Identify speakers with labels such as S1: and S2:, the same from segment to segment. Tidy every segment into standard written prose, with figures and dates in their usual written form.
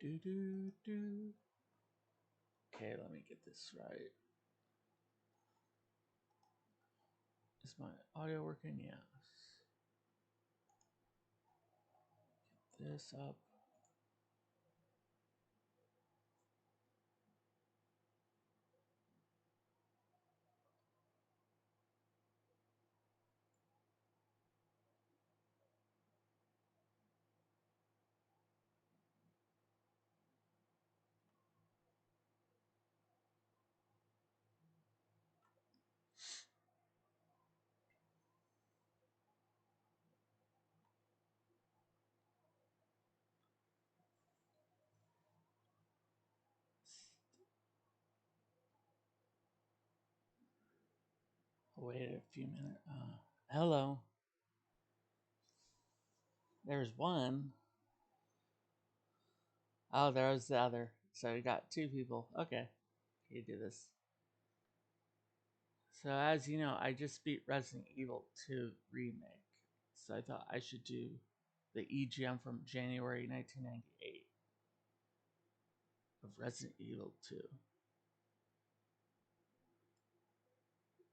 S1: Do do do. Okay, let me get this right. Is my audio working? Yes. Get this up. Wait a few minutes. Hello. There's one. Oh, there was the other. So we got two people. Okay. You do this. So as you know, I just beat Resident Evil 2 Remake. So I thought I should do the EGM from January 1998 of Resident Evil 2.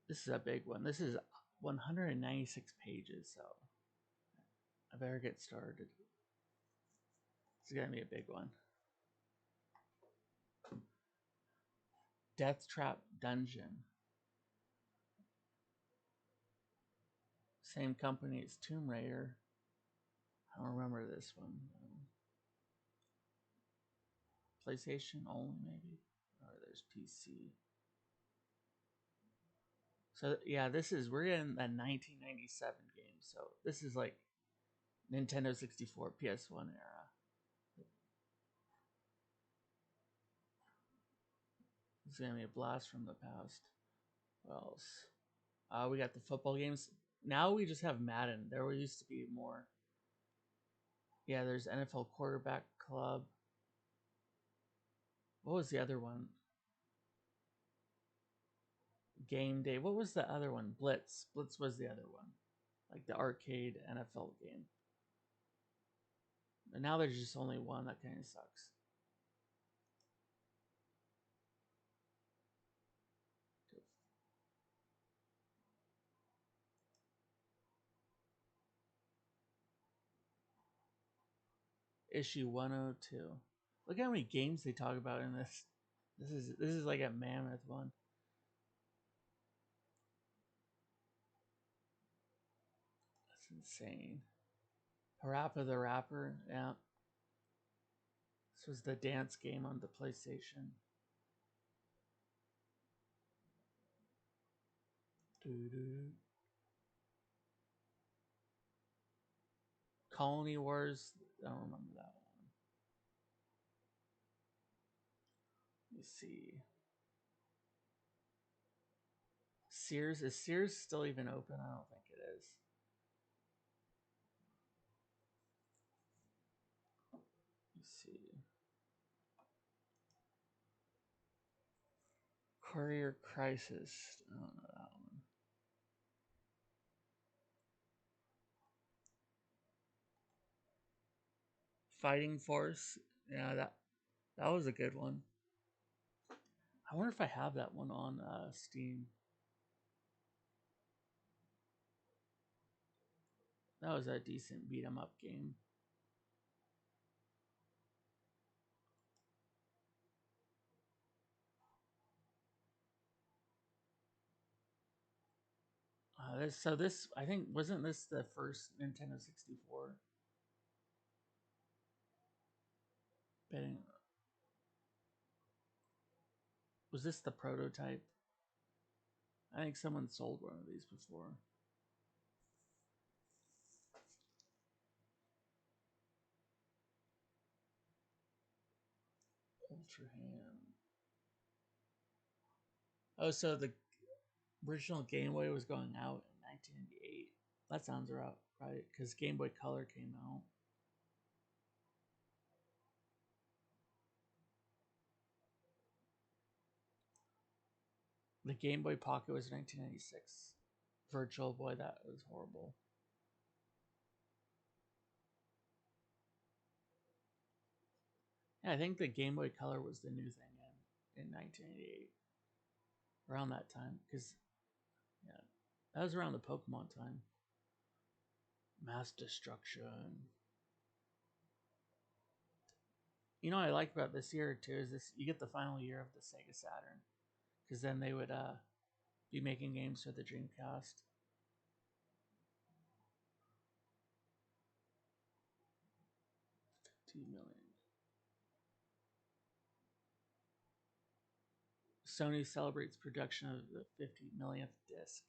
S1: This is a big one. This is 196 pages, so I better get started. It's gonna be a big one. Death Trap Dungeon. Same company as Tomb Raider. I don't remember this one. PlayStation only, maybe? Or there's PC. So yeah, we're in a 1997 game. So this is like Nintendo 64, PS1 era. It's gonna be a blast from the past. What else? We got the football games. Now we just have Madden. There used to be more. Yeah, there's NFL Quarterback Club. What was the other one? Game Day. What was the other one? Blitz. Blitz was the other one. Like the arcade NFL game. And now there's just only one. That kind of sucks. Issue 102. Look how many games they talk about in this. This is like a mammoth one. That's insane. Parappa the Rapper, yeah. This was the dance game on the PlayStation. Doo-doo. Colony Wars, I don't remember that one. Let me see. Sears, is Sears still even open? I don't think it is. Let me see. Courier Crisis, I don't know that one. Fighting Force, yeah, that was a good one. I wonder if I have that one on Steam. That was a decent beat 'em up game. This I think wasn't this the first Nintendo 64? Betting, was this the prototype? I think someone sold one of these before. Ultra Ham. Oh, so the original Game Boy was going out in 1998. That sounds right, because Game Boy Color came out. The Game Boy Pocket was 1996. Virtual Boy, that was horrible. Yeah, I think the Game Boy Color was the new thing in 1988, around that time. Because yeah, that was around the Pokemon time. Mass destruction. You know what I like about this year too is this: you get the final year of the Sega Saturn, because then they would be making games for the Dreamcast. 2 million. Sony celebrates production of the 50 millionth disc.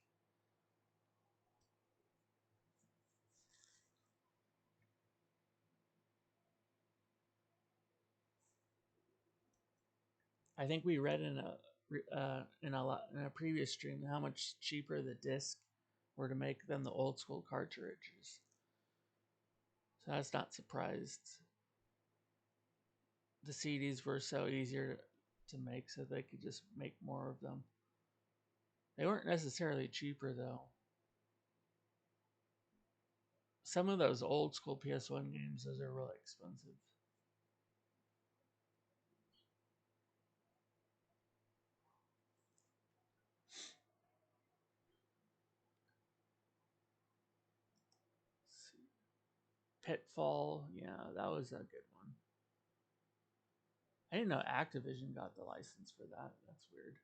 S1: I think we read in a previous stream how much cheaper the disc were to make than the old school cartridges. So I was not surprised. The CDs were so easier to make, so they could just make more of them. They weren't necessarily cheaper though. Some of those old school PS1 games, those are really expensive. Pitfall, yeah, that was a good one. I didn't know Activision got the license for that. That's weird.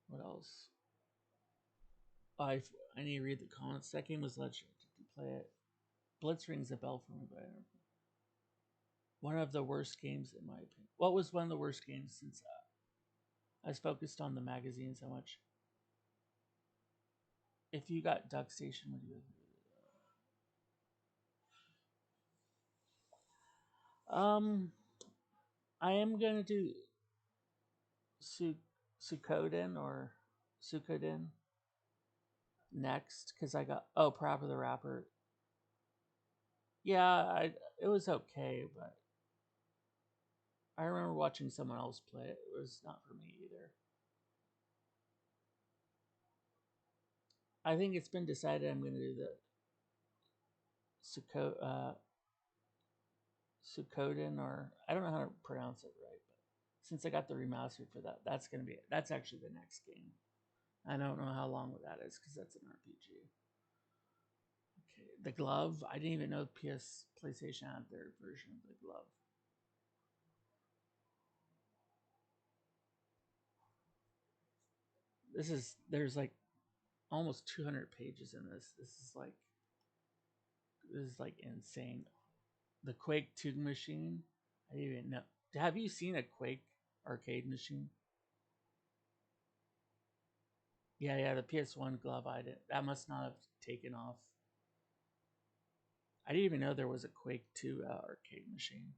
S1: What else? I need to read the comments. That game was legendary to play it. Blitz rings a bell for me, but I don't. One of the worst games in my opinion. What was one of the worst games since I was focused on the magazine so much? If you got Duck Station, would you? Um, I am gonna do Su- Suikoden or Suikoden next because I got Parappa the Rapper. Yeah, it was okay, but I remember watching someone else play it. It was not for me either. I think it's been decided I'm going to do the Suko, Suikoden, or I don't know how to pronounce it right, but since I got the remastered for that, that's actually the next game. I don't know how long that is because that's an RPG. Okay, the glove. I didn't even know PlayStation had their version of the glove. There's like almost 200 pages in this. This is like insane. The Quake 2 machine. I didn't even know. Have you seen a Quake arcade machine? Yeah, the PS1 glove. I did. That must not have taken off. I didn't even know there was a Quake 2 arcade machine.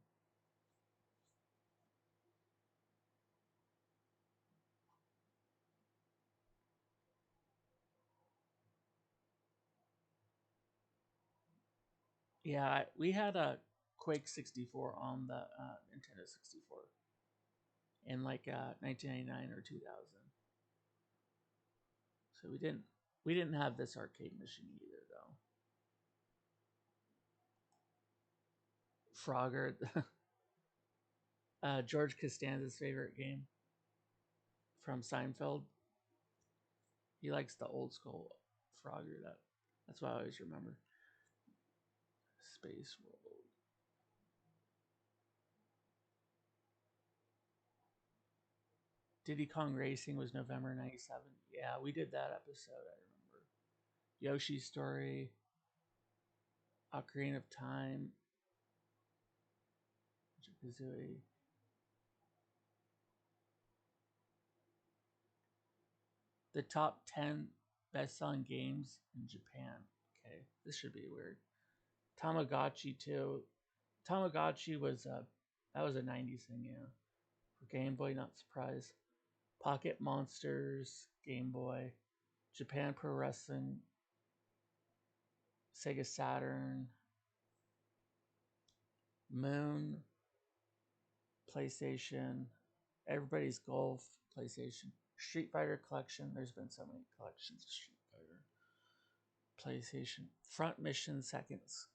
S1: Yeah, we had a Quake 64 on the Nintendo 64 in like 1999 or 2000. So we didn't have this arcade machine either though. Frogger, George Costanza's favorite game from Seinfeld. He likes the old school Frogger. That's what I always remember. Space World. Diddy Kong Racing was November '97. Yeah, we did that episode. I remember. Yoshi's Story, Ocarina of Time, Kazooie. The top 10 best-selling games in Japan. Okay, this should be weird. Tamagotchi too. Tamagotchi was that was a '90s thing, yeah. For Game Boy, not surprised. Pocket Monsters, Game Boy, Japan Pro Wrestling, Sega Saturn, Moon, PlayStation, Everybody's Golf, PlayStation, Street Fighter Collection. There's been so many collections of Street Fighter. PlayStation, Front Mission Seconds,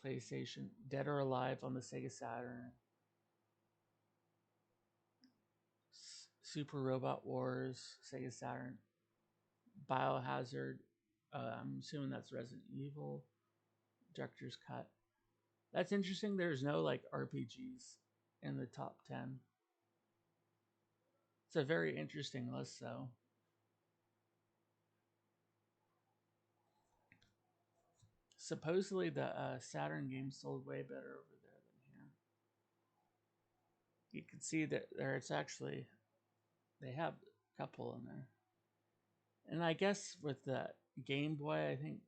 S1: PlayStation. Dead or Alive on the Sega Saturn. Super Robot Wars, Sega Saturn. Biohazard. I'm assuming that's Resident Evil. Director's Cut. That's interesting. There's no like RPGs in the top 10. It's a very interesting list, though. Supposedly, the Saturn games sold way better over there than here. You can see that there it's actually, they have a couple in there. And I guess with the Game Boy, I think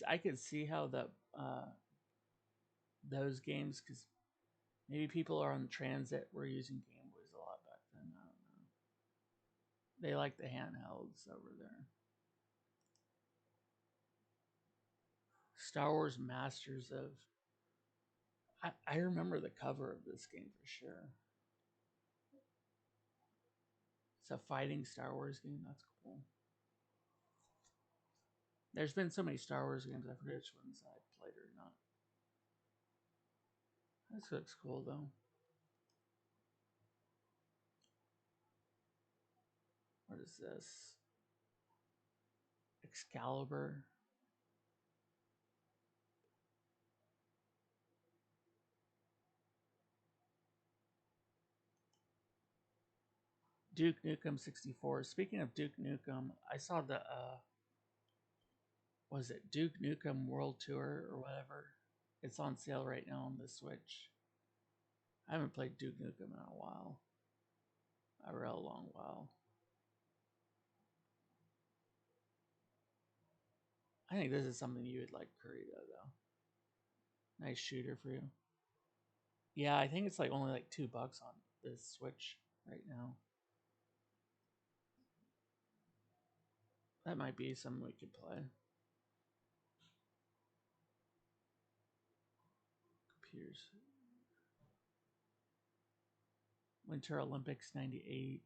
S1: I could see how the those games, because maybe people are on transit were using Game Boys a lot back then. I don't know. They like the handhelds over there. Star Wars Masters of. I remember the cover of this game for sure. It's a fighting Star Wars game. That's cool. There's been so many Star Wars games, I forget which ones I played or not. This looks cool though. What is this? Excalibur. Duke Nukem 64. Speaking of Duke Nukem, I saw the was it Duke Nukem World Tour or whatever? It's on sale right now on the Switch. I haven't played Duke Nukem in a while. A real long while. I think this is something you would like, Kurita, though. Nice shooter for you. Yeah, I think it's like only like $2 on this Switch right now. That might be something we could play. Computers. Winter Olympics 98.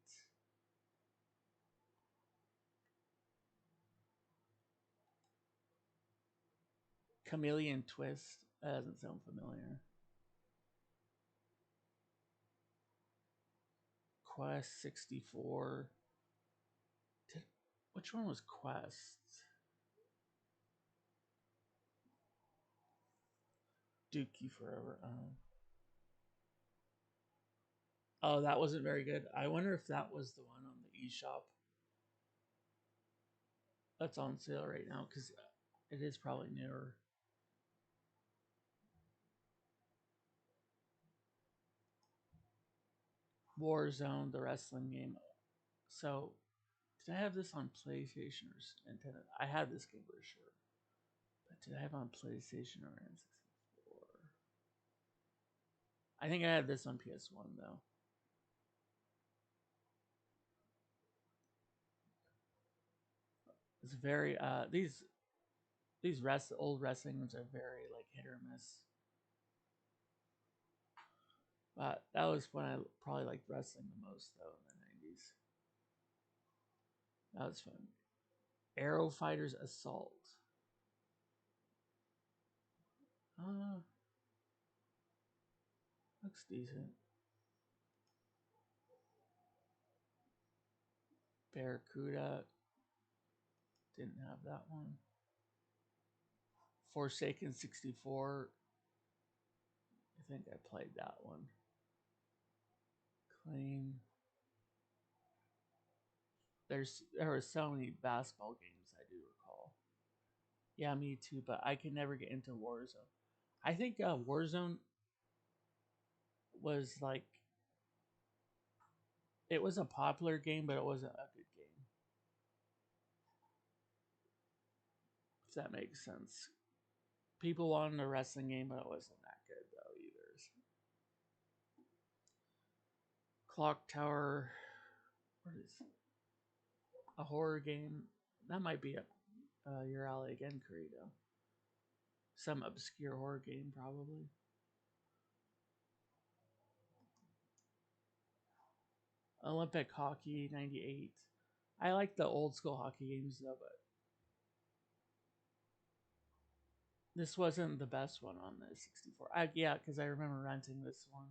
S1: Chameleon Twist. That doesn't sound familiar. Quest 64. Which one was Quest? Dookie Forever. Oh, that wasn't very good. I wonder if that was the one on the eShop. That's on sale right now because it is probably newer. Warzone, the wrestling game. So, did I have this on PlayStation or Nintendo? I had this game for sure. But did I have it on PlayStation or N64? I think I had this on PS1 though. It's very these old wrestling ones are very like hit or miss. But that was when I probably liked wrestling the most though in the 90s. That was fun. Arrow Fighters Assault. Uh, looks decent. Barracuda. Didn't have that one. Forsaken 64. I think I played that one. Claim. There were so many basketball games I do recall. Yeah, me too, but I could never get into Warzone. I think Warzone was like it was a popular game, but it wasn't a good game. If that makes sense. People wanted a wrestling game, but it wasn't that good though either. Clock Tower. What is a horror game? That might be up your alley again, Corito. Some obscure horror game, probably. Olympic Hockey 98. I like the old school hockey games though, but This wasn't the best one on the 64. Yeah, because I remember renting this one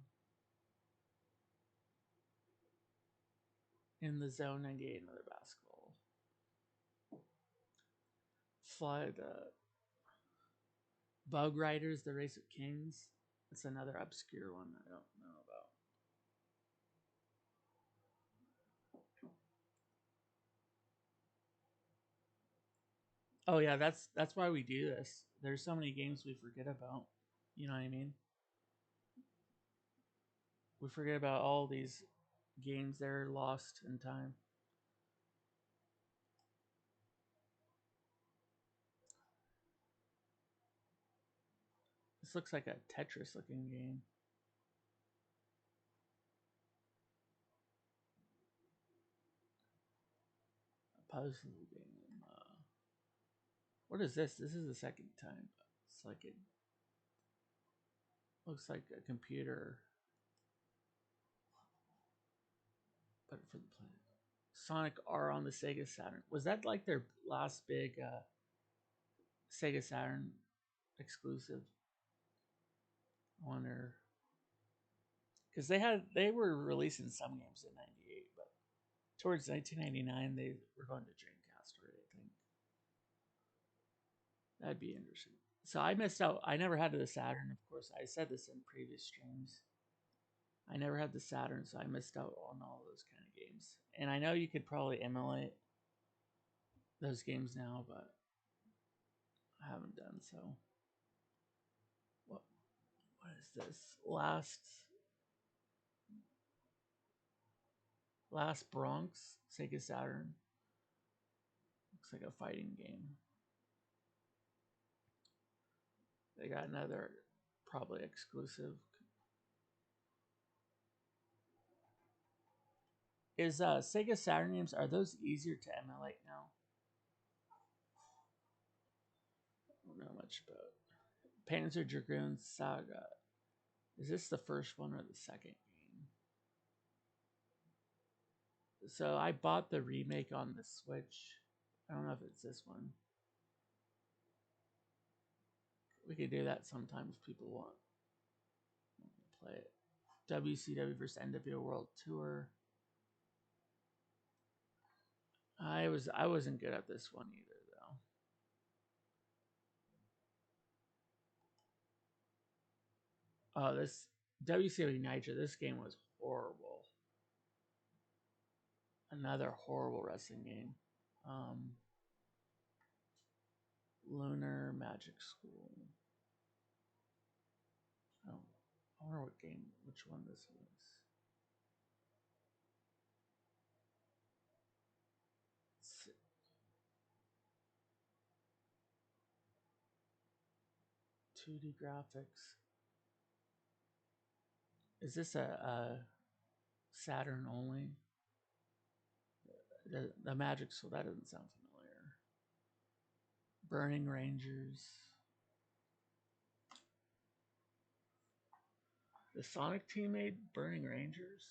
S1: in the Zone 98, another basketball. Fly the Bug Riders, the Race of Kings. It's another obscure one I don't know about. Oh yeah, that's why we do this. There's so many games we forget about. You know what I mean? We forget about all these games that are lost in time. This looks like a Tetris looking game. A puzzle game. What is this? This is the second time. It's like it looks like a computer, but for the planet. Sonic R on the Sega Saturn. Was that like their last big Sega Saturn exclusive? I wonder because they were releasing some games in '98, but towards 1999 they were going to Dreamcast already. I think that'd be interesting. So I missed out. I never had the Saturn. Of course, I said this in previous streams. I never had the Saturn, so I missed out on all those kind of games. And I know you could probably emulate those games now, but I haven't done so. What what is this? Last Bronx, Sega Saturn. Looks like a fighting game. They got another probably exclusive. Is Sega Saturn games, are those easier to emulate now? I don't know much about Panzer Dragoon Saga. Is this the first one or the second game? So I bought the remake on the Switch. I don't know if it's this one. We could do that sometimes if people want to play it. WCW versus NWO World Tour. I wasn't good at this one either though. Oh, this WCW Nitro. This game was horrible. Another horrible wrestling game. Um, Lunar Magic School. Oh, I wonder what game, which one this was. It's 2D graphics. Is this a Saturn only? The Magic School, that doesn't sound familiar. Burning Rangers. The Sonic team made Burning Rangers?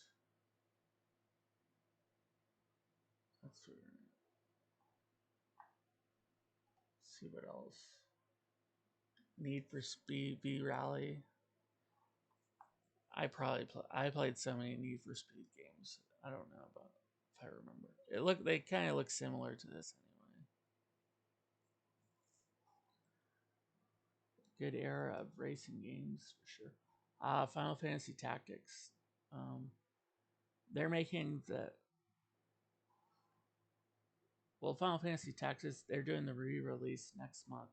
S1: That's weird. Let's see what else. Need for Speed V Rally. I played so many Need for Speed games. I don't know about if I remember. They kind of look similar to this anyway. Good era of racing games for sure. Final Fantasy Tactics. Um, they're making Final Fantasy Tactics. They're doing the re-release next month,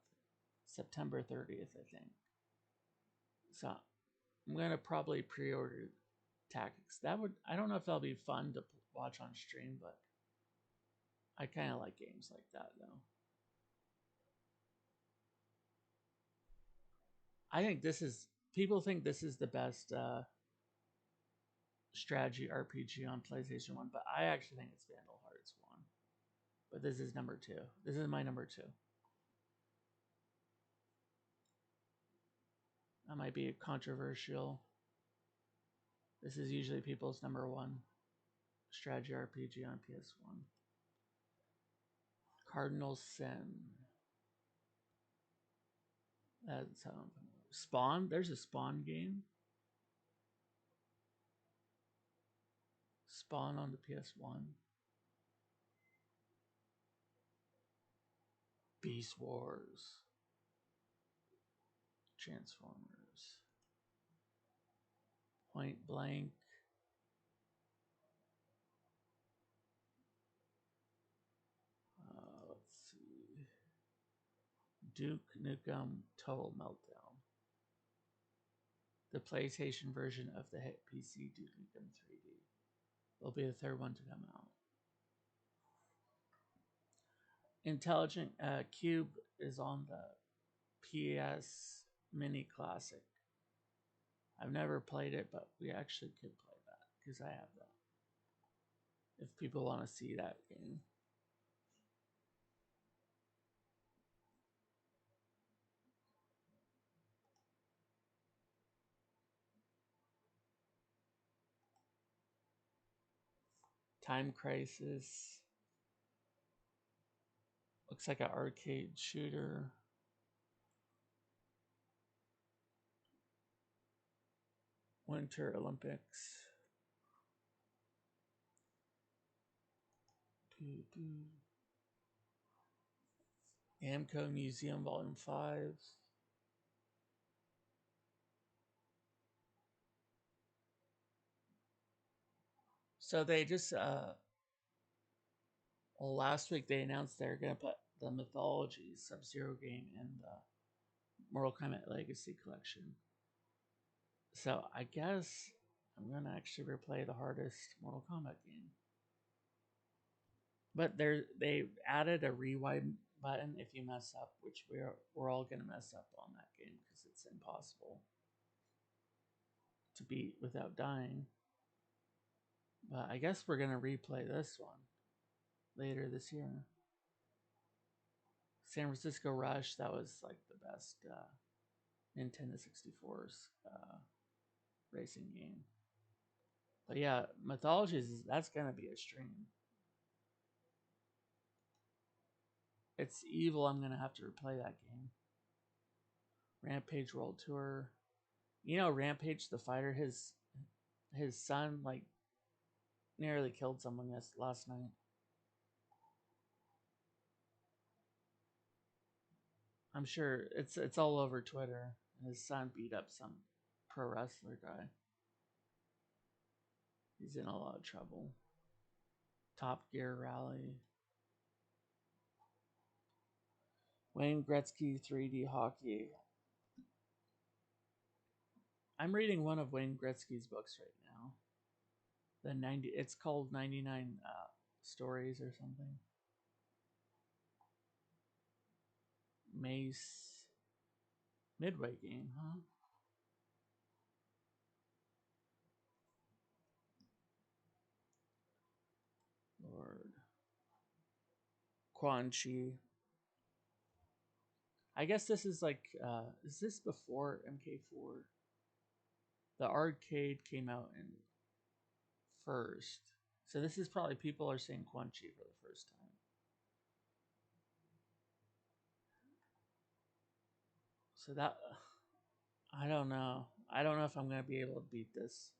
S1: September 30th, I think. So I'm gonna probably pre-order Tactics. I don't know if that'll be fun to watch on stream, but I kind of like games like that though. I think this is People think this is the best strategy RPG on PlayStation 1, but I actually think it's Vandal Hearts 1. But this is number 2. This is my number 2. That might be controversial. This is usually people's number 1 strategy RPG on PS1. Cardinal Sin. That's Spawn. There's a Spawn game. Spawn on the PS1. Beast Wars. Transformers. Point Blank. Let's see. Duke Nukem Total Meltdown. The PlayStation version of the hit PC Duke Nukem 3D. Will be the third one to come out. Intelligent Cube is on the PS Mini Classic. I've never played it, but we actually could play that because I have that. If people want to see that game. Time Crisis. Looks like an arcade shooter. Winter Olympics. Amco Museum Volume 5. So they just well, last week they announced they're gonna put the Mythology Sub-Zero game in the Mortal Kombat Legacy Collection. So I guess I'm gonna actually replay the hardest Mortal Kombat game. But they added a rewind button if you mess up, which we're all gonna mess up on that game because it's impossible to beat without dying. But I guess we're gonna replay this one later this year. San Francisco Rush, that was like the best Nintendo 64's racing game. But yeah, Mythologies, that's gonna be a stream. It's evil. I'm gonna have to replay that game. Rampage World Tour. You know, Rampage the fighter, his son like nearly killed someone last night. I'm sure it's all over Twitter. His son beat up some pro wrestler guy. He's in a lot of trouble. Top Gear Rally. Wayne Gretzky 3D hockey. I'm reading one of Wayne Gretzky's books right now. It's called 99 Stories or something. Mace Midway game, huh? Lord. Quan Chi. I guess this is like, is this before MK4? The arcade came out in first. So this is probably people are saying Quan Chi for the first time. So that, I don't know. I don't know if I'm going to be able to beat this.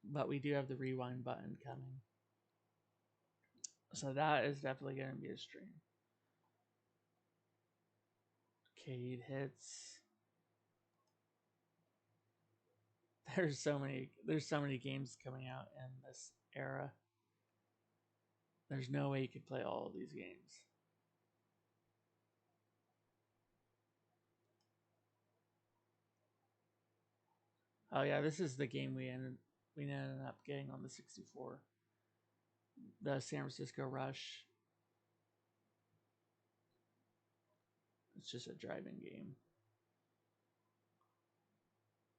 S1: But we do have the rewind button coming. So that is definitely going to be a stream. Arcade hits. There's so many games coming out in this era. There's no way you could play all of these games. Oh yeah, this is the game we ended up getting on the 64. The San Francisco Rush. It's just a driving game.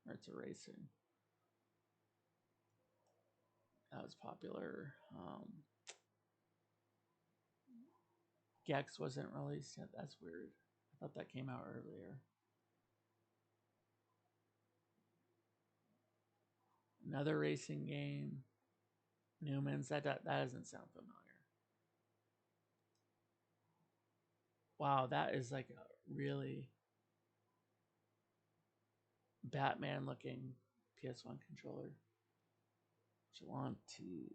S1: Or it's a racing. That was popular. Gex wasn't released yet. That's weird. I thought that came out earlier. Another racing game. Newman's. That doesn't sound familiar. Wow, that is like a really Batman looking PS1 controller. Gelante.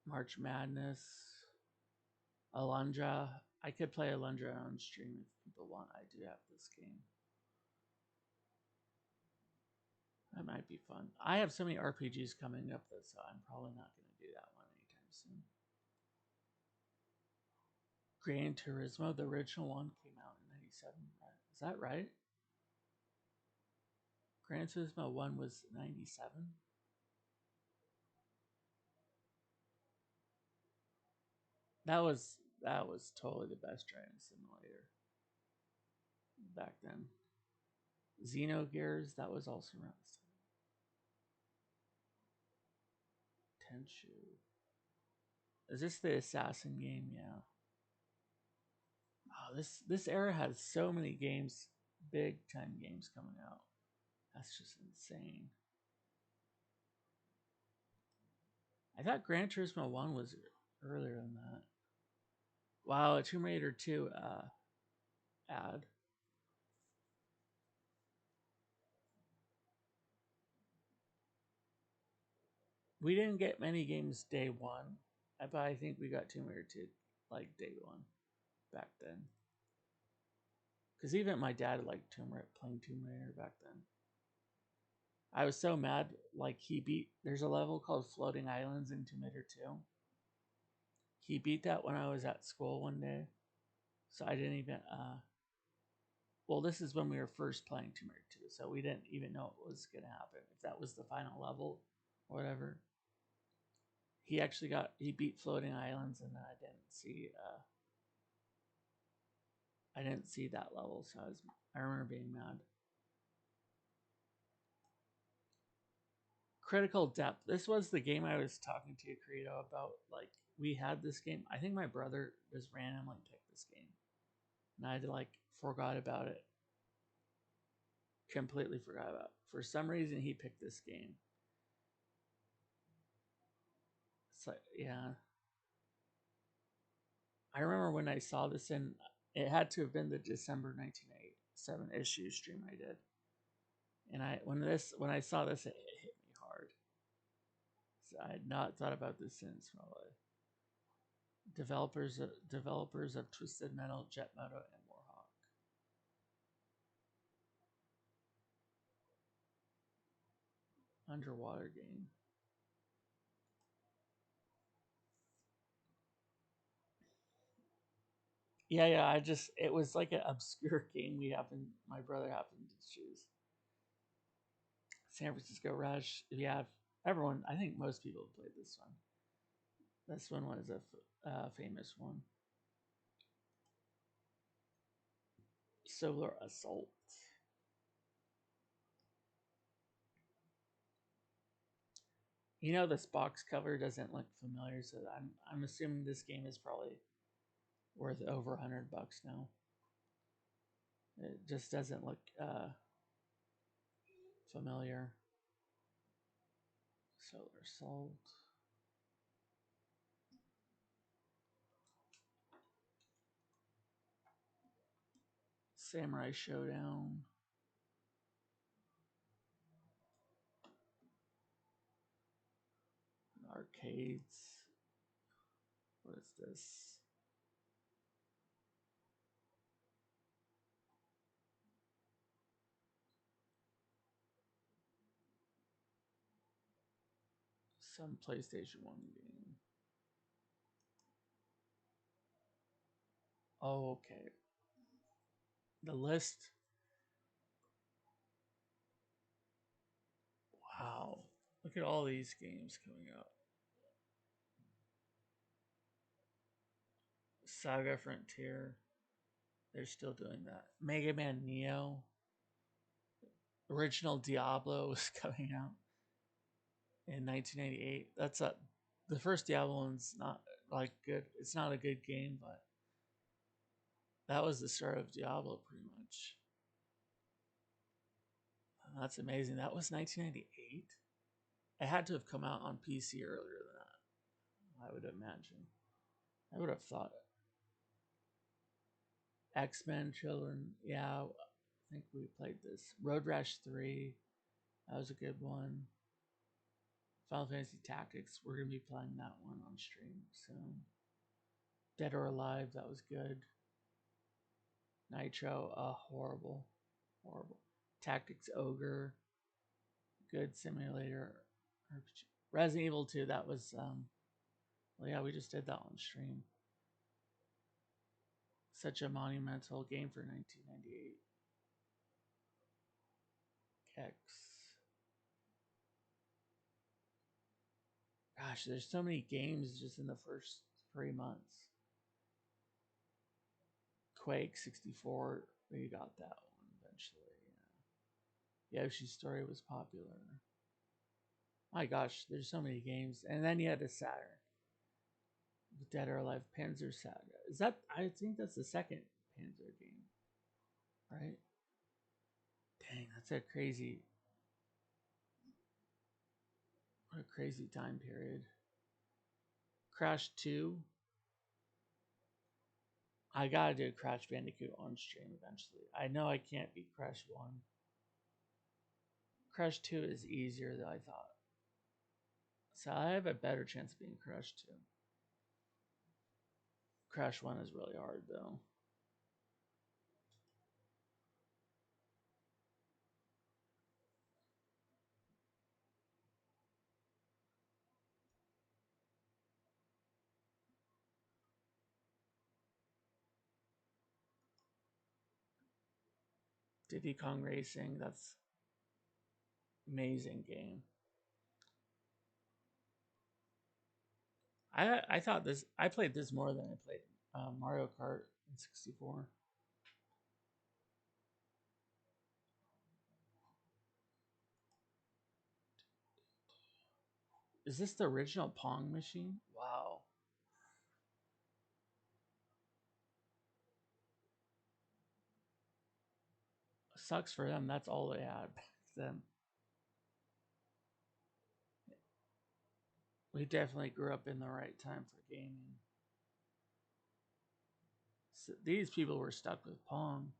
S1: March Madness. Alundra. I could play Alundra on stream if people want. I do have this game. That might be fun. I have so many RPGs coming up though, so I'm probably not going to do that one anytime soon. Gran Turismo, the original one, came out in '97. Right? Is that right? Gran Turismo 1 was '97. That was totally the best driving simulator back then. Xenogears, that was also around Tenchu. Is this the assassin game? Yeah. Oh, this era has so many games, big time games coming out. That's just insane. I thought Gran Turismo 1 was earlier than that. Wow, a Tomb Raider 2 ad. We didn't get many games day one, but I think we got Tomb Raider 2 like day one back then. Because even my dad liked playing Tomb Raider back then. I was so mad, like there's a level called Floating Islands in Tomb Raider 2. He beat that when I was at school one day. So I didn't even, well, this is when we were first playing Tomb Raider 2, so we didn't even know what was going to happen, if that was the final level or whatever. He beat Floating Islands, and I didn't see that level, so I remember being mad. Critical Depth. This was the game I was talking to Credo about. Like, we had this game. I think my brother just randomly picked this game, and I forgot about it. Completely forgot about it. For some reason, he picked this game. It's like, yeah. I remember when I saw this it had to have been the December 1987 issue stream I did. And when I saw this, it hit me hard. So I had not thought about this since probably. Developers of Twisted Metal, Jet Moto, and Warhawk. Underwater game. Yeah. It was like an obscure game my brother happened to choose. San Francisco Rush. Yeah, everyone. I think most people have played this one. This one was a famous one. Solar Assault. This box cover doesn't look familiar, so I'm assuming this game is probably worth over $100 now. It just doesn't look familiar. Solar Assault. Samurai Showdown. Arcades. What is this? Some PlayStation 1 game. Oh, okay. The list. Wow. Look at all these games coming out. Saga Frontier. They're still doing that. Mega Man Neo. Original Diablo was coming out in 1998. The first Diablo one's not like good. It's not a good game, but that was the start of Diablo pretty much. That's amazing. That was 1998. It had to have come out on PC earlier than that, I would imagine. I would have thought X-Men Children. Yeah, I think we played this. Road Rash 3. That was a good one. Final Fantasy Tactics. We're gonna be playing that one on stream soon. Dead or Alive. That was good. Nitro. Horrible, horrible. Tactics Ogre. Good simulator. RPG. Resident Evil 2. That was well, yeah, we just did that on stream. Such a monumental game for 1998. X. Gosh, there's so many games just in the first 3 months. Quake 64, we got that one eventually. Yeah. Yoshi's Story was popular. My gosh, there's so many games. And then you had the Saturn. Dead or Alive Panzer Saga. Is that, I think that's the second Panzer game, right? Dang, that's a crazy, what a crazy time period. Crash 2. I gotta do Crash Bandicoot on stream eventually. I know I can't beat Crash 1. Crash 2 is easier than I thought. So I have a better chance of being Crash 2. Crash 1 is really hard though. Diddy Kong Racing, that's amazing game. I thought this, I played this more than I played Mario Kart in 64. Is this the original Pong machine? Wow. Sucks for them. That's all they had back then. We definitely grew up in the right time for gaming. So these people were stuck with Pong.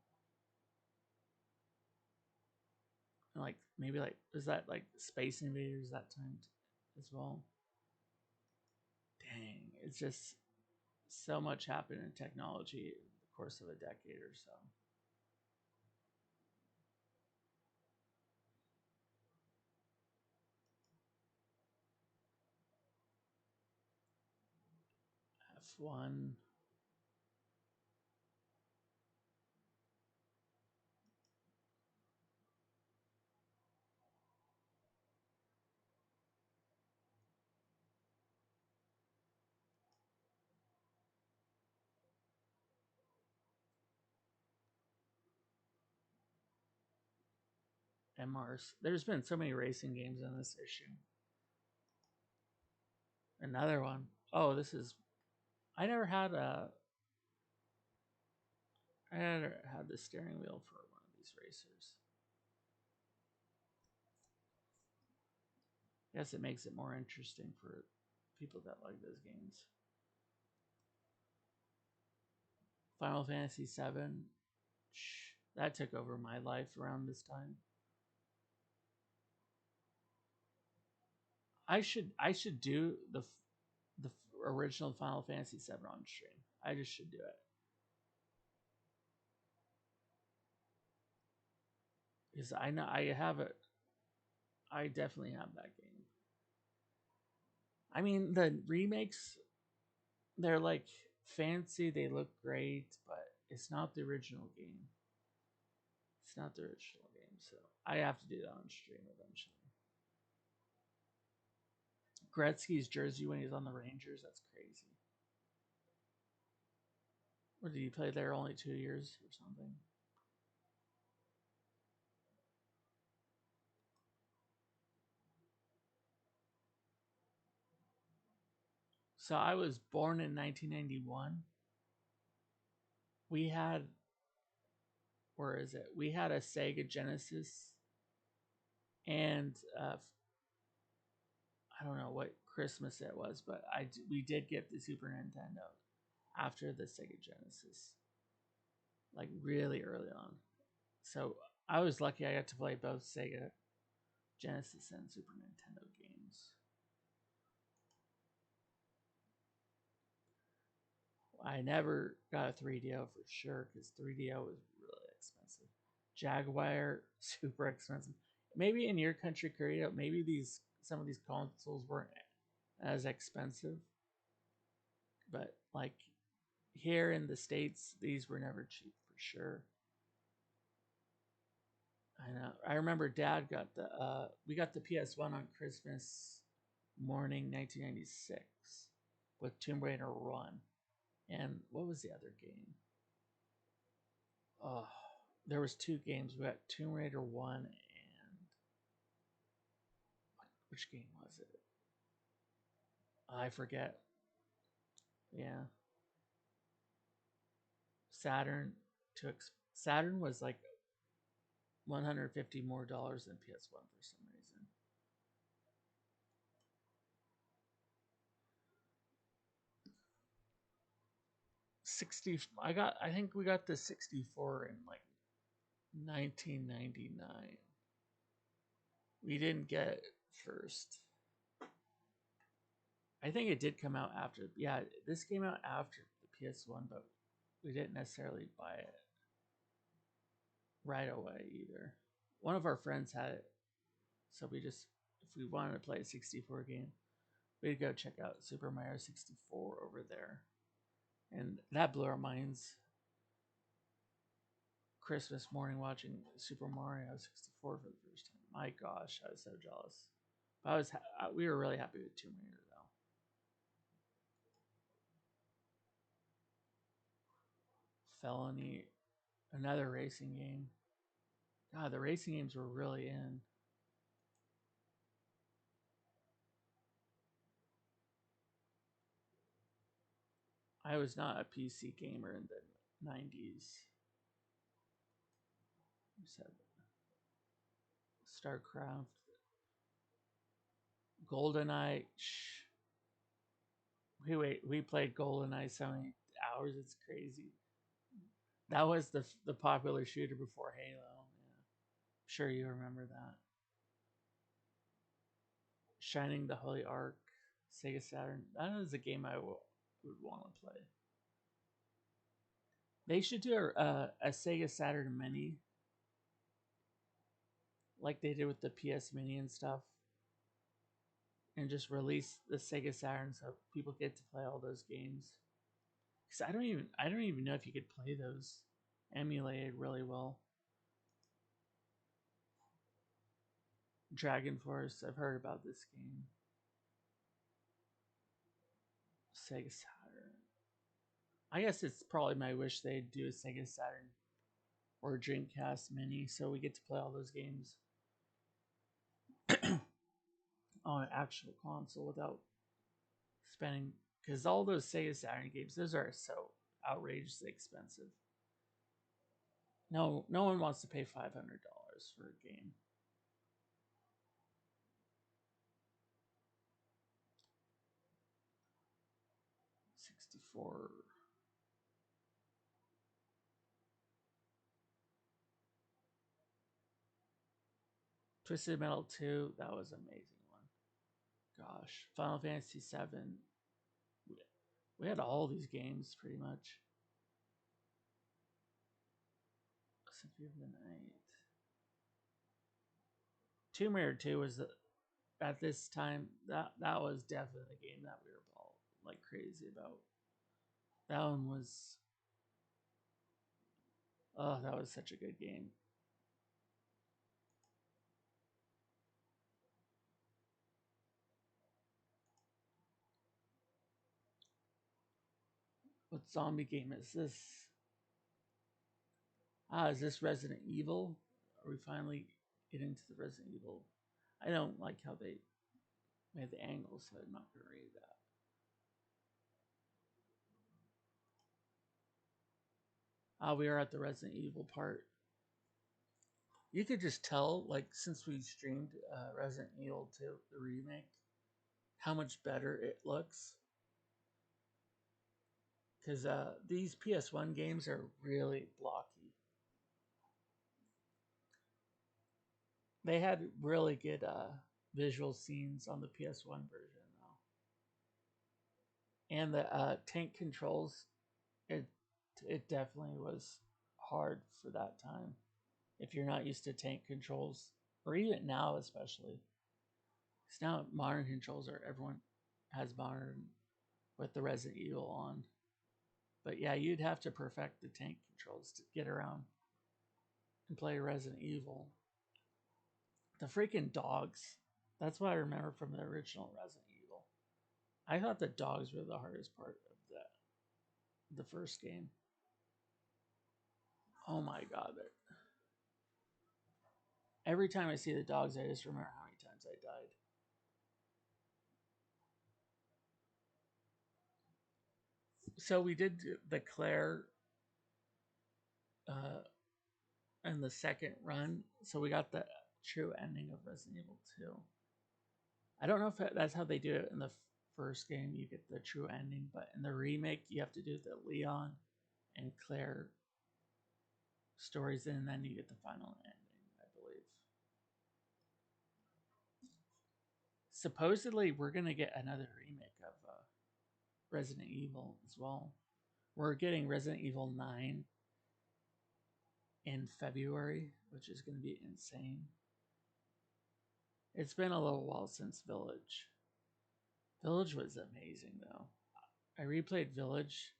S1: Like maybe like was that like Space Invaders that time as well? Dang, it's just so much happened in technology in the course of a decade or so. F1. MRs. There's been so many racing games in this issue. Another one. Oh, this is. I never had a. I never had the steering wheel for one of these racers. I guess it makes it more interesting for people that like those games. Final Fantasy VII. That took over my life around this time. I should do the original Final Fantasy VII on stream. I just should do it because I know I have it. I definitely have that game. I mean, the remakes, they're like fancy. They look great, but it's not the original game. It's not the original game, so I have to do that on stream eventually. Gretzky's jersey when he's on the Rangers, that's crazy. Or did he play there only 2 years or something? So I was born in 1991. We had, where is it? We had a Sega Genesis, and I don't know what Christmas it was, but we did get the Super Nintendo. after the Sega Genesis, like really early on. So I was lucky I got to play both Sega Genesis and Super Nintendo games. I never got a 3DO for sure because 3DO was really expensive. Jaguar, super expensive. Maybe in your country, Korea, maybe some of these consoles weren't as expensive, but like here in the States, these were never cheap for sure. I know. I remember Dad got we got the PS1 on Christmas morning 1996 with Tomb Raider 1. And what was the other game? Oh, there was two games. We got Tomb Raider 1 and which game was it? I forget. Yeah. Saturn Saturn was like $150 more than PS1 for some reason. 60 I think we got the 64 in like 1999. We didn't get it first. I think it did come out after. Yeah, this came out after the PS1, but we didn't necessarily buy it right away either. One of our friends had it, so we just, if we wanted to play a 64 game, we'd go check out Super Mario 64 over there. And that blew our minds. Christmas morning watching Super Mario 64 for the first time. My gosh, I was so jealous. But we were really happy with Tomb Raider though. Felony, another racing game. God, the racing games were really in. I was not a PC gamer in the 90s. You said StarCraft, GoldenEye. We played GoldenEye so many hours. It's crazy. That was the popular shooter before Halo. Yeah. Sure, you remember that. Shining the Holy Ark, Sega Saturn. That is a game I would want to play. They should do a Sega Saturn Mini, like they did with the PS Mini and stuff, and just release the Sega Saturn so people get to play all those games. Because I don't even know if you could play those emulated really well. Dragon Force, I've heard about this game. Sega Saturn. I guess it's probably my wish they'd do a Sega Saturn or a Dreamcast Mini so we get to play all those games on an actual console without spending. Because all those Sega Saturn games, those are so outrageously expensive. No one wants to pay $500 for a game. $64. Twisted Metal 2, that was an amazing one. Gosh, Final Fantasy 7. We had all these games pretty much. Symphony of the Night. Tomb Raider 2 was at this time that was definitely the game that we were all like crazy about. That one was that was such a good game. What zombie game is this? Is this Resident Evil? Are we finally getting into the Resident Evil? I don't like how they made the angle, so I'm not going to read that. We are at the Resident Evil part. You could just tell, like, since we streamed Resident Evil 2, the remake, how much better it looks. because these PS1 games are really blocky. They had really good visual scenes on the PS1 version, though, and the tank controls. It it definitely was hard for that time if you're not used to tank controls, or even now especially. Because now modern controls are everyone has modern with the Resident Evil on. But yeah, you'd have to perfect the tank controls to get around and play Resident Evil. The freaking dogs. That's what I remember from the original Resident Evil. I thought the dogs were the hardest part of the first game. Oh my god. Every time I see the dogs, I just remember how many times I died. So we did the Claire uh, in the second run. So we got the true ending of Resident Evil 2. I don't know if that's how they do it in the first game. You get the true ending, but in the remake, you have to do the Leon and Claire stories, and then you get the final ending, I believe. Supposedly, we're gonna get another remake of Resident Evil as well. We're getting Resident Evil 9 in February, which is going to be insane. It's been a little while since Village. Village was amazing, though. I replayed Village,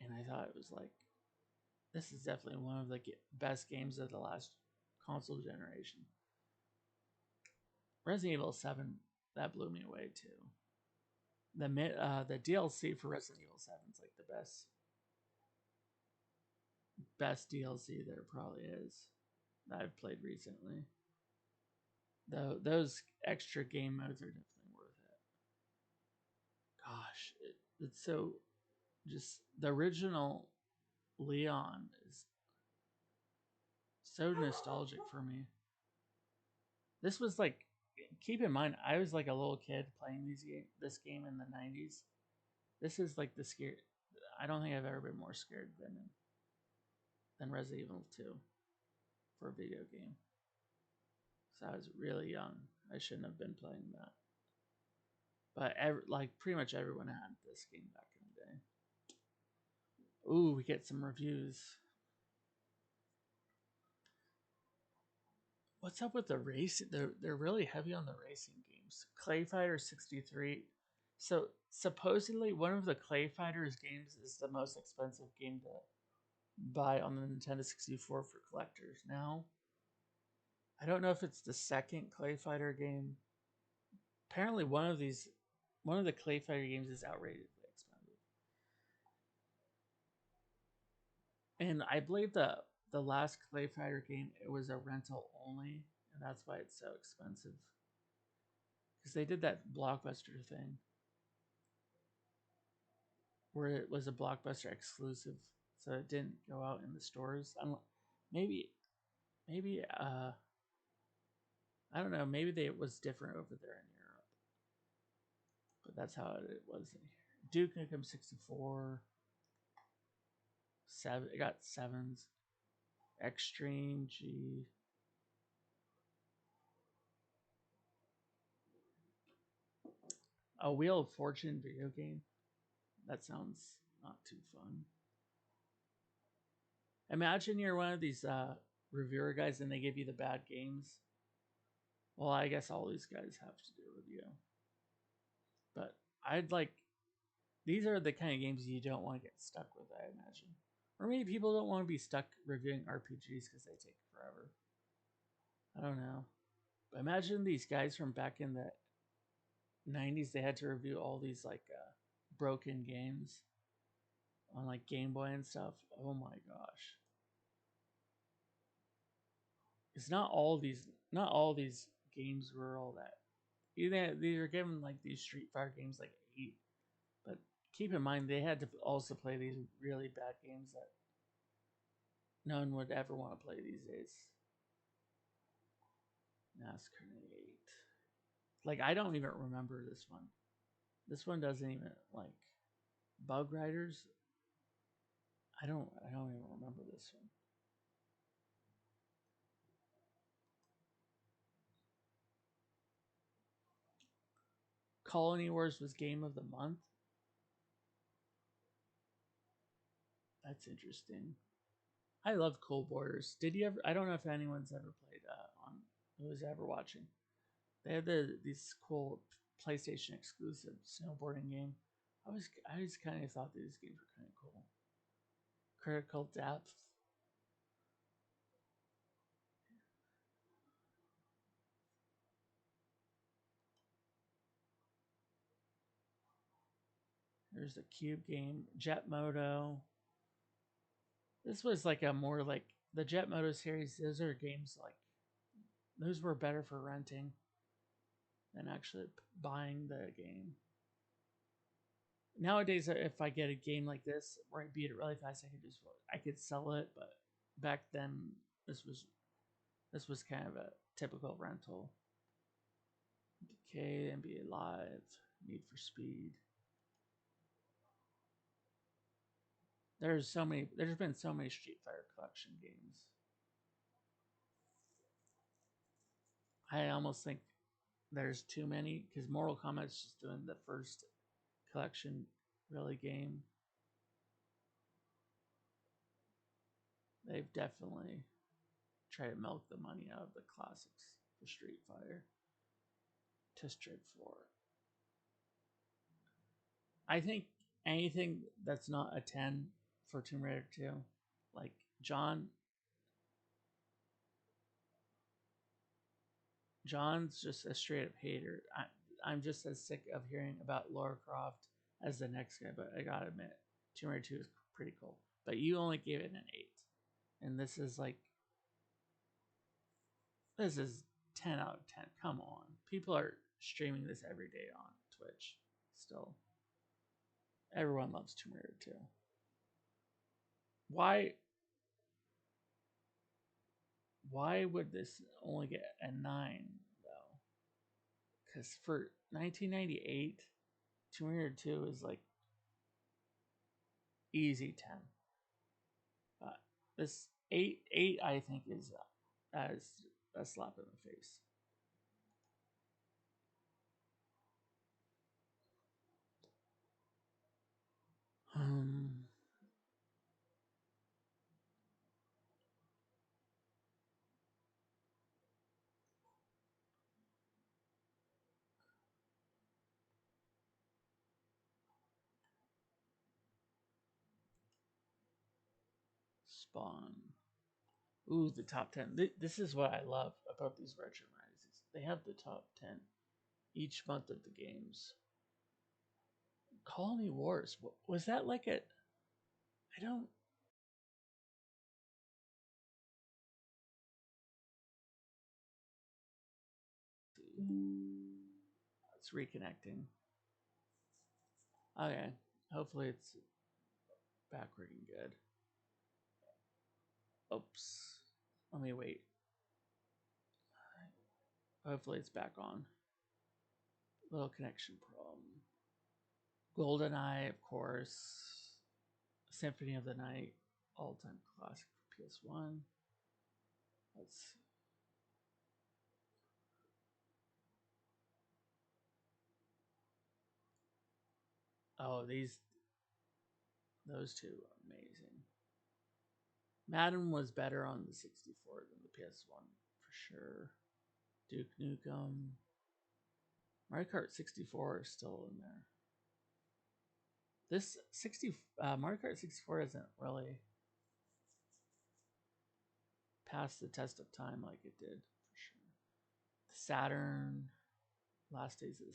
S1: and I thought it was like, this is definitely one of the best games of the last console generation. Resident Evil 7, that blew me away too. The DLC for Resident Evil 7 is like the best DLC there probably is that I've played recently. Though those extra game modes are definitely worth it. Gosh, it's so just the original Leon is so nostalgic for me. This was like, keep in mind, I was like a little kid playing this game in the 90s. This is like the scare. I don't think I've ever been more scared than Resident Evil 2 for a video game. So I was really young. I shouldn't have been playing that. But like pretty much everyone had this game back in the day. Ooh, we get some reviews. What's up with the racing? They're really heavy on the racing games. Clay Fighter 63. So supposedly one of the Clay Fighters games is the most expensive game to buy on the Nintendo 64 for collectors now. I don't know if it's the second Clay Fighter game. Apparently one of the Clay Fighter games is outrageously expensive. And I believe the last Clay Fighter game, it was a rental only, and that's why it's so expensive. Because they did that Blockbuster thing where it was a Blockbuster exclusive, so it didn't go out in the stores. Maybe, maybe I don't know. Maybe it was different over there in Europe, but that's how it was in here. Duke Nukem 64, it got sevens, Extreme G. A Wheel of Fortune video game. That sounds not too fun. Imagine you're one of these reviewer guys and they give you the bad games. Well, I guess all these guys have to do a review. But I'd like, these are the kind of games you don't want to get stuck with, I imagine. Or maybe people don't want to be stuck reviewing RPGs because they take forever. I don't know. But imagine these guys from back in the 90s, they had to review all these like broken games on like Game Boy and stuff. Oh my gosh. It's not all these games were all that. They were given like these Street Fighter games like 8. But keep in mind they had to also play these really bad games that no one would ever want to play these days. NASCAR 8. Like I don't even remember this one. This one doesn't even like Bug Riders. I don't even remember this one. Colony Wars was game of the month. That's interesting. I love Cold Borders. Did you ever? I don't know if anyone's ever played on who was ever watching. They had these cool PlayStation exclusive snowboarding game. I was kind of thought these games were kind of cool. Critical Depth. There's a cube game. Jet Moto. This was like a more like the Jet Moto series. Those are games like those were better for renting than actually buying the game. Nowadays, if I get a game like this where I beat it really fast, I could sell it. But back then, this was this was kind of a typical rental. Decay, NBA Live, Need for Speed. There's so many. There's been so many Street Fighter collection games. I almost think there's too many because Mortal Kombat's just doing the first collection really game. They've definitely tried to milk the money out of the classics for Street Fighter to straight for it. I think anything that's not a 10 for Tomb Raider 2, like John's just a straight up hater. I'm just as sick of hearing about Lara Croft as the next guy, but I gotta admit, Tomb Raider 2 is pretty cool. But you only gave it an 8. And this is 10 out of 10. Come on. People are streaming this every day on Twitch still. Everyone loves Tomb Raider 2. Why why would this only get a 9 though? Cuz for 1998, Tomb Raider 2 is like easy 10. This 8 I think is as a slap in the face. Um, Spawn. Ooh, the top 10. This is what I love about these retro magazines. They have the top 10 each month of the games. Colony Wars. Was that like a. I don't. It's reconnecting. Okay. Hopefully it's back working good. Oops. Let me wait. Hopefully it's back on. Little connection problem. GoldenEye, of course. Symphony of the Night, all-time classic for PS1. Let's. Oh, those two are amazing. Madden was better on the 64 than the PS1 for sure. Duke Nukem. Mario Kart 64 is still in there. This Mario Kart 64 doesn't really pass the test of time like it did for sure. Saturn, last days of the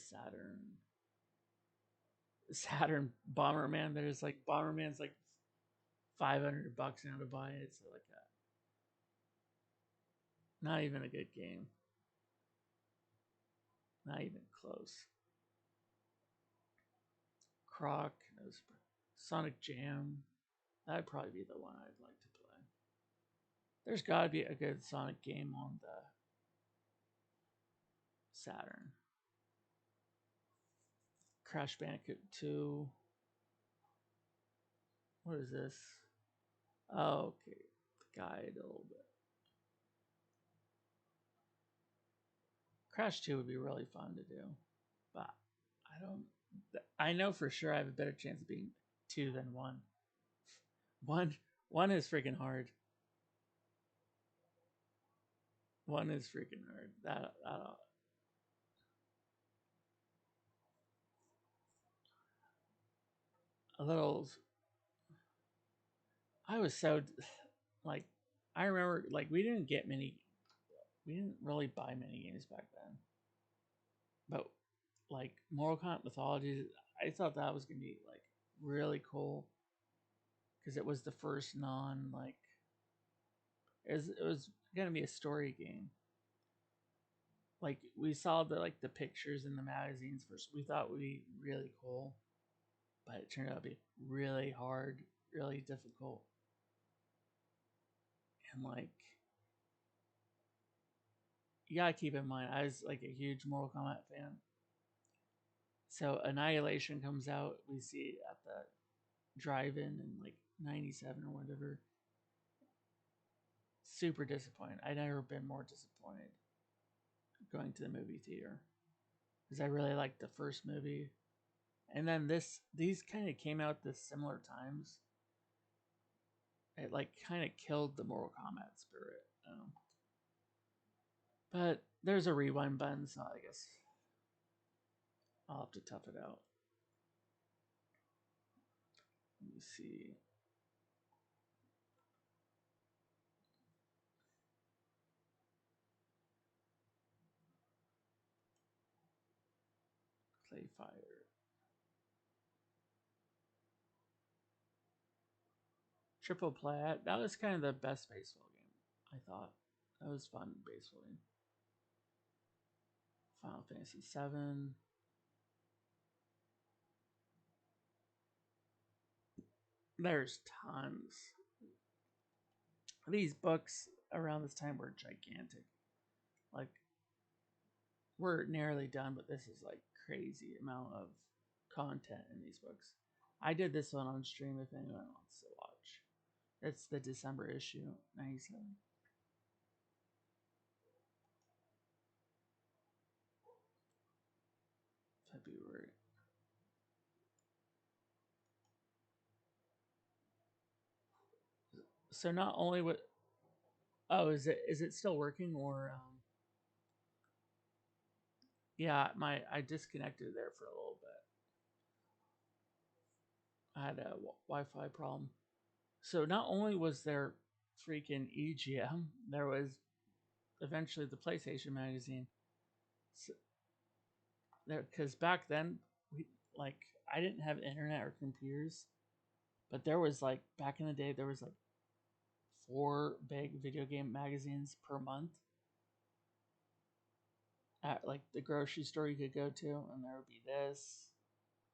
S1: Saturn Bomberman. There's like Bomberman's like $500 now to buy it. So like not even a good game. Not even close. Croc, Sonic Jam. That'd probably be the one I'd like to play. There's got to be a good Sonic game on the Saturn. Crash Bandicoot 2. What is this? Oh, okay. Guide a little bit. Crash 2 would be really fun to do, but I don't. I know for sure I have a better chance of being 2 than 1. One, one is freaking hard. One is freaking hard. That a little. I was so like. I remember like we didn't get many. We didn't really buy many games back then, but like Mortal Kombat Mythology, I thought that was gonna be like really cool because it was the first non like it was gonna be a story game. Like we saw the like the pictures in the magazines first. We thought would be really cool, but it turned out to be really hard, really difficult, and like you gotta keep in mind, I was like a huge Mortal Kombat fan. So Annihilation comes out, we see it at the drive-in in like '97 or whatever. Super disappointed. I'd never been more disappointed going to the movie theater because I really liked the first movie, and then these kind of came out at similar times. It like kind of killed the Mortal Kombat spirit. But there's a rewind button, so I guess I'll have to tough it out. Let me see. Clayfire. Triple Plat. That was kind of the best baseball game, I thought. That was fun baseball game. Final Fantasy VII. There's tons. These books around this time were gigantic. Like we're nearly done, but this is like crazy amount of content in these books. I did this one on stream if anyone wants to watch. It's the December issue, 97. February. So not only what oh, is it still working or yeah, my I disconnected there for a little bit. I had a Wi-Fi problem. So not only was there freaking EGM, there was eventually the PlayStation magazine. So there, because back then we like I didn't have internet or computers, but there was like back in the day there was like 4 big video game magazines per month at like the grocery store you could go to, and there would be this,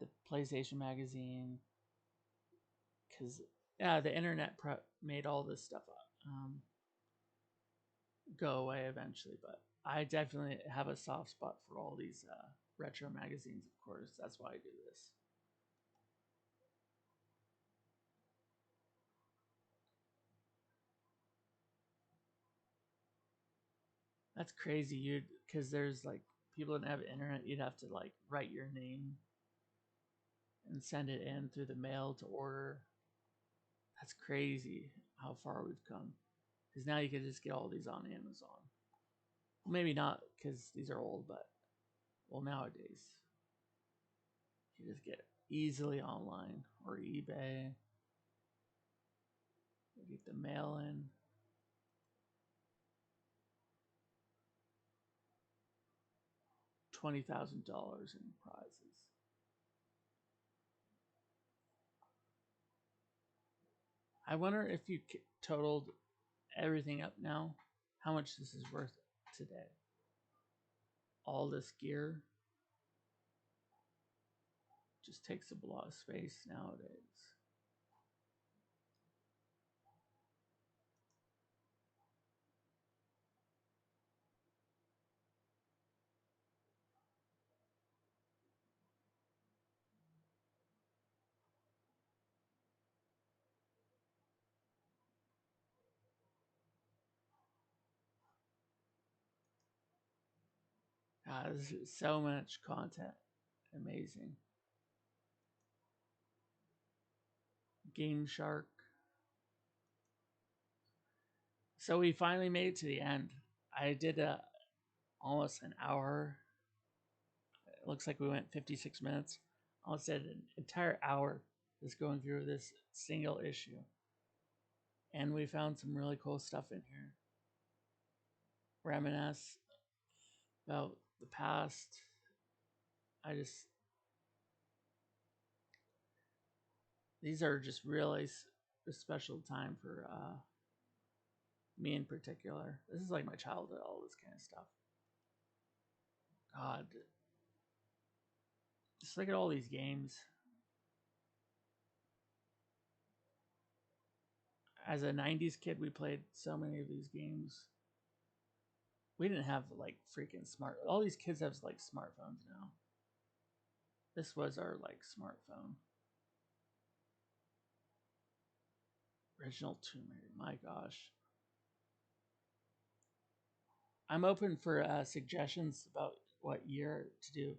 S1: the PlayStation magazine, because yeah, the internet made all this stuff up. Go away eventually, but I definitely have a soft spot for all these retro magazines. Of course, that's why I do this. That's crazy, you because there's like people that have internet. You'd have to like write your name and send it in through the mail to order. That's crazy how far we've come. Because now you can just get all these on Amazon. Well, maybe not because these are old, but well, nowadays you just get easily online or eBay. You get the mail in. $20,000 in prizes. I wonder if you totaled everything up now, how much this is worth today. All this gear just takes up a lot of space nowadays. God, there's so much content. Amazing. Game Shark. So we finally made it to the end. I did almost an hour. It looks like we went 56 minutes. Almost did an entire hour just going through this single issue. And we found some really cool stuff in here. Reminisce about the past. I just, these are just really a special time for me in particular. This is like my childhood, all this kind of stuff. God, just look at all these games. As a 90s kid, we played so many of these games. We didn't have like freaking smart. All these kids have like smartphones now. This was our like smartphone. Original Tomb Raider. My gosh. I'm open for suggestions about what year to do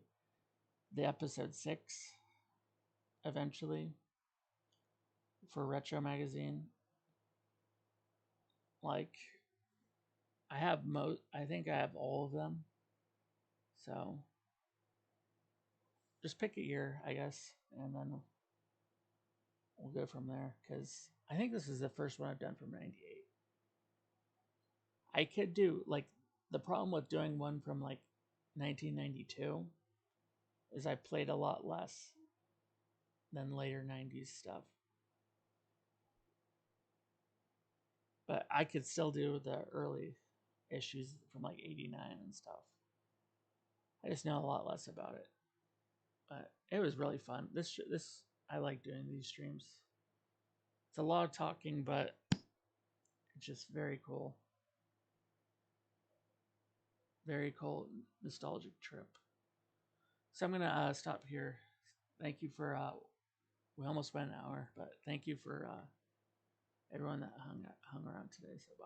S1: the episode 6 eventually for Retro Magazine. Like, I think I have all of them. So just pick a year, I guess, and then we'll go from there. Because I think this is the first one I've done from '98. I could do like the problem with doing one from like 1992 is I played a lot less than later '90s stuff. But I could still do the early issues from like '89 and stuff. I just know a lot less about it. But it was really fun. This I like doing these streams. It's a lot of talking, but it's just very cool. Very cool nostalgic trip. So I'm gonna stop here. Thank you for we almost went an hour, but thank you for everyone that hung around today. So bye.